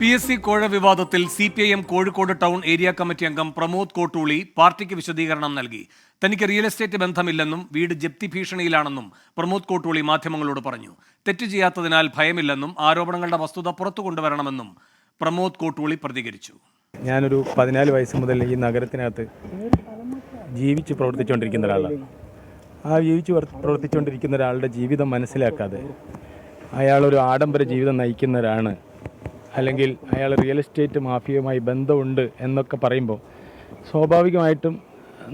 PSC കോഴ വിവാദത്തിൽ CPIM Kozhikode town area committee അംഗം പ്രമോദ് കോട്ടൂളി പാർട്ടിക്ക് വിശദീകരണം നൽകി. തനിക്ക് റിയൽ എസ്റ്റേറ്റ് ബന്ധമില്ലെന്നും വീട് ജപ്തി ഭീഷണിയിലാണെന്നും പ്രമോദ് കോട്ടൂളി മാധ്യമങ്ങളോട് പറഞ്ഞു. തെറ്റ് ചെയ്യാത്തതിനാൽ ഭയമില്ലെന്നും ആരോപണങ്ങളുടെ വസ്തുത പുറത്തു കൊണ്ടുവരണമെന്നും പ്രമോദ് കോട്ടൂളി പ്രതികരിച്ചു. ഞാനൊരു 14 വയസ്സ് മുതൽ ഈ നഗരത്തിനകത്ത് ജീവിച്ച് പ്രവർത്തിച്ചുകൊണ്ടിരിക്കുന്ന ഒരാളാണ്. പ്രവർത്തിച്ചുകൊണ്ടിരിക്കുന്ന ഒരാളുടെ ജീവിതം മനസ്സിലാക്കാതെ അയാളൊരു ആഡംബര ജീവിതം നയിക്കുന്നവരാണ്, അല്ലെങ്കിൽ അയാൾ റിയൽ എസ്റ്റേറ്റ് മാഫിയയുമായി ബന്ധമുണ്ട് എന്നൊക്കെ പറയുമ്പോൾ സ്വാഭാവികമായിട്ടും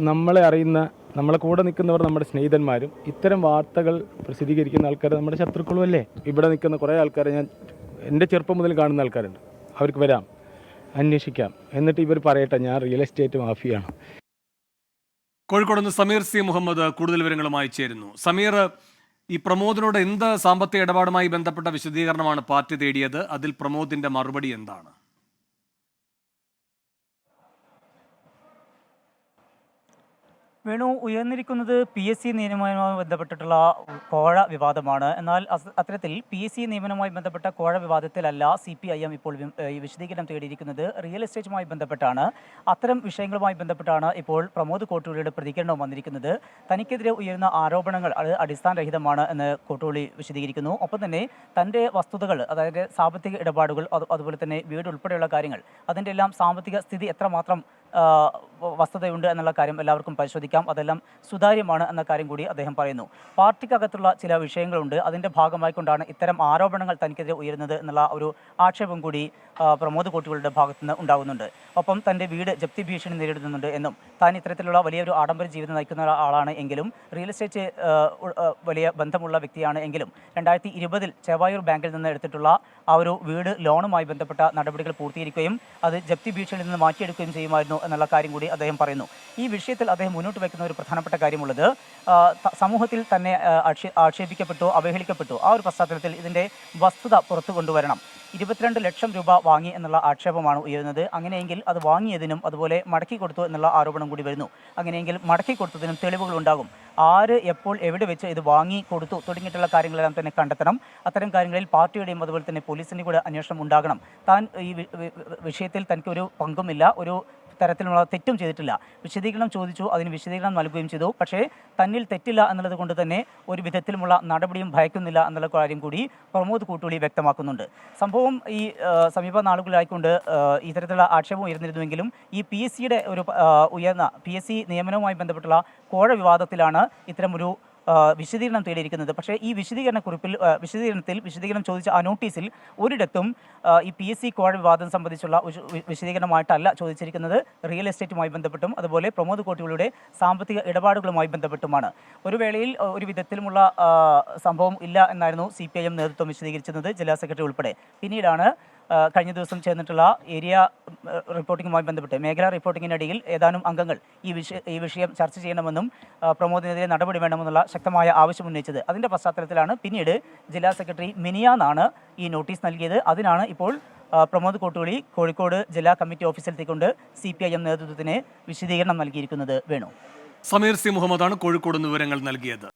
നമ്മളെ അറിയുന്ന, നമ്മളെ കൂടെ നിൽക്കുന്നവർ നമ്മുടെ സ്നേഹിതന്മാരും ഇത്തരം വാർത്തകൾ പ്രസിദ്ധീകരിക്കുന്ന ആൾക്കാർ നമ്മുടെ ശത്രുക്കളും അല്ലേ. ഇവിടെ നിൽക്കുന്ന കുറേ ആൾക്കാരെ ഞാൻ എൻ്റെ ചെറുപ്പം മുതൽ കാണുന്ന ആൾക്കാരുണ്ട്. അവർക്ക് വരാം, അന്വേഷിക്കാം, എന്നിട്ട് ഇവർ പറയട്ടെ ഞാൻ റിയൽ എസ്റ്റേറ്റ് മാഫിയാണ്. കോഴിക്കോട് നിന്ന് സമീർ C. മുഹമ്മദ് കൂടുതൽ വിവരങ്ങളുമായി ചേരുന്നു. സമീർ, ഈ പ്രമോദിനോട് എന്ത് സാമ്പത്തിക ഇടപാടുമായി ബന്ധപ്പെട്ട വിശദീകരണമാണ് പാർട്ടി തേടിയത്? അതിൽ പ്രമോദിന്റെ മറുപടി എന്താണ്? വേണു, ഉയർന്നിരിക്കുന്നത് PSC നിയമനവുമായി ബന്ധപ്പെട്ടിട്ടുള്ള കോഴ വിവാദമാണ്. എന്നാൽ അത്തരത്തിൽ PSC നിയമനവുമായി ബന്ധപ്പെട്ട കോഴ വിവാദത്തിലല്ല CPIM ഇപ്പോൾ വിശദീകരണം തേടിയിരിക്കുന്നത്. റിയൽ എസ്റ്റേറ്റുമായി ബന്ധപ്പെട്ടാണ്. അത്തരം വിഷയങ്ങളുമായി ബന്ധപ്പെട്ടാണ് ഇപ്പോൾ പ്രമോദ് കോട്ടൂളിയുടെ പ്രതികരണവും വന്നിരിക്കുന്നത്. തനിക്കെതിരെ ഉയർന്ന ആരോപണങ്ങൾ അത് അടിസ്ഥാനരഹിതമാണ് എന്ന് കോട്ടൂളി വിശദീകരിക്കുന്നു. ഒപ്പം തന്നെ തൻ്റെ വസ്തുതകൾ, അതായത് സാമ്പത്തിക ഇടപാടുകൾ, അതുപോലെ തന്നെ വീട് ഉൾപ്പെടെയുള്ള കാര്യങ്ങൾ, അതിൻ്റെ എല്ലാം സാമ്പത്തിക സ്ഥിതി എത്രമാത്രം വസ്തുതയുണ്ട് എന്നുള്ള കാര്യം എല്ലാവർക്കും പരിശോധിക്കാം. അതെല്ലാം സുതാര്യമാണ് എന്ന കാര്യം കൂടി അദ്ദേഹം പറയുന്നു. പാർട്ടിക്കകത്തുള്ള ചില വിഷയങ്ങളുണ്ട്, അതിൻ്റെ ഭാഗമായിക്കൊണ്ടാണ് ഇത്തരം ആരോപണങ്ങൾ തനിക്കെതിരെ ഉയരുന്നത് എന്നുള്ള ഒരു ആക്ഷേപം കൂടി പ്രമോദ് കോട്ടൂളിയുടെ ഭാഗത്തുനിന്ന് ഉണ്ടാകുന്നുണ്ട്. ഒപ്പം തൻ്റെ വീട് ജപ്തി ഭീഷണി നേരിടുന്നുണ്ട് എന്നും താൻ ഇത്തരത്തിലുള്ള വലിയൊരു ആഡംബര ജീവിതം നയിക്കുന്ന ആളാണ് എങ്കിലും റിയൽ എസ്റ്റേറ്റ് വലിയ ബന്ധമുള്ള വ്യക്തിയാണ് എങ്കിലും 2020 ചേവായൂർ ബാങ്കിൽ നിന്ന് എടുത്തിട്ടുള്ള ആ ഒരു വീട് ലോണുമായി ബന്ധപ്പെട്ട നടപടികൾ പൂർത്തീകരിക്കുകയും അത് ജപ്തി ഭീഷണിയിൽ നിന്ന് മാറ്റിയെടുക്കുകയും ചെയ്യുമായിരുന്നു എന്നുള്ള കാര്യം കൂടി അദ്ദേഹം പറയുന്നു. ഈ വിഷയത്തിൽ അദ്ദേഹം മുന്നോട്ട് വയ്ക്കുന്ന ഒരു പ്രധാനപ്പെട്ട കാര്യമുള്ളത്, സമൂഹത്തിൽ തന്നെ ആക്ഷേപിക്കപ്പെട്ടു, അവഹേളിക്കപ്പെട്ടു. ആ ഒരു പശ്ചാത്തലത്തിൽ ഇതിൻ്റെ വസ്തുത പുറത്തു കൊണ്ടുവരണം. 22 ലക്ഷം രൂപ വാങ്ങി എന്നുള്ള ആക്ഷേപമാണ് ഉയരുന്നത്. അങ്ങനെയെങ്കിൽ അത് വാങ്ങിയതിനും അതുപോലെ മടക്കി കൊടുത്തു എന്നുള്ള ആരോപണം കൂടി വരുന്നു. അങ്ങനെയെങ്കിൽ മടക്കി കൊടുത്തതിനും തെളിവുകൾ ഉണ്ടാകും. ആര്, എപ്പോൾ, എവിടെ വെച്ച് ഇത് വാങ്ങി കൊടുത്തു തുടങ്ങിയിട്ടുള്ള കാര്യങ്ങളെല്ലാം തന്നെ കണ്ടെത്തണം. അത്തരം കാര്യങ്ങളിൽ പാർട്ടിയുടെയും അതുപോലെ തന്നെ പോലീസിൻ്റെയും കൂടെ അന്വേഷണം ഉണ്ടാകണം. താൻ ഈ വിഷയത്തിൽ തനിക്ക് ഒരു പങ്കുമില്ല, ഒരു തരത്തിലുള്ള തെറ്റും ചെയ്തിട്ടില്ല. വിശദീകരണം ചോദിച്ചു, അതിന് വിശദീകരണം നൽകുകയും ചെയ്തു. പക്ഷേ തന്നിൽ തെറ്റില്ല എന്നുള്ളത് കൊണ്ട് തന്നെ ഒരു വിധത്തിലുമുള്ള നടപടിയും ഭയക്കുന്നില്ല എന്നുള്ള കാര്യം കൂടി പ്രമോദ് കോട്ടൂളി വ്യക്തമാക്കുന്നുണ്ട്. സംഭവം ഈ സമീപ നാളുകളായിക്കൊണ്ട് ഇത്തരത്തിലുള്ള ആക്ഷേപം ഉയർന്നിരുന്നുവെങ്കിലും ഈ PSCയുടെ ഒരു ഉയർന്ന PSC നിയമനവുമായി ബന്ധപ്പെട്ടുള്ള കോഴ വിവാദത്തിലാണ് ഇത്തരമൊരു വിശദീകരണം തേടിയിരിക്കുന്നത്. പക്ഷേ ഈ വിശദീകരണം ചോദിച്ച ആ നോട്ടീസിൽ ഒരിടത്തും ഈ PSC കോഴ വിവാദം സംബന്ധിച്ചുള്ള വിശദീകരണമായിട്ടല്ല ചോദിച്ചിരിക്കുന്നത്. റിയൽ എസ്റ്റേറ്റുമായി ബന്ധപ്പെട്ടും അതുപോലെ പ്രമോദ് കോട്ടൂളിയുടെ സാമ്പത്തിക ഇടപാടുകളുമായി ബന്ധപ്പെട്ടുമാണ്. ഒരു വേളയിൽ ഒരു വിധത്തിലുമുള്ള സംഭവം ഇല്ല എന്നായിരുന്നു CPIM നേതൃത്വം വിശദീകരിച്ചിരുന്നത്, ജില്ലാ സെക്രട്ടറി ഉൾപ്പെടെ. പിന്നീടാണ് കഴിഞ്ഞ ദിവസം ചേർന്നിട്ടുള്ള ഏരിയ റിപ്പോർട്ടിങ്ങുമായി ബന്ധപ്പെട്ട് മേഖലാ റിപ്പോർട്ടിങ്ങിനിടയിൽ ഏതാനും അംഗങ്ങൾ ഈ വിഷയം ചർച്ച ചെയ്യണമെന്നും പ്രമോദിനെതിരെ നടപടി വേണമെന്നുള്ള ശക്തമായ ആവശ്യം ഉന്നയിച്ചത്. അതിൻ്റെ പശ്ചാത്തലത്തിലാണ് പിന്നീട് ജില്ലാ സെക്രട്ടറി മിനിയാന്നാണ് ഈ നോട്ടീസ് നൽകിയത്. അതിനാണ് ഇപ്പോൾ പ്രമോദ് കോട്ടൂളി കോഴിക്കോട് ജില്ലാ കമ്മിറ്റി ഓഫീസിലെത്തിക്കൊണ്ട് CPIM നേതൃത്വത്തിന് വിശദീകരണം നൽകിയിരിക്കുന്നത്. വേണു, സമീർ C. മുഹമ്മദാണ് കോഴിക്കോട് നിന്ന് വിവരങ്ങൾ നൽകിയത്.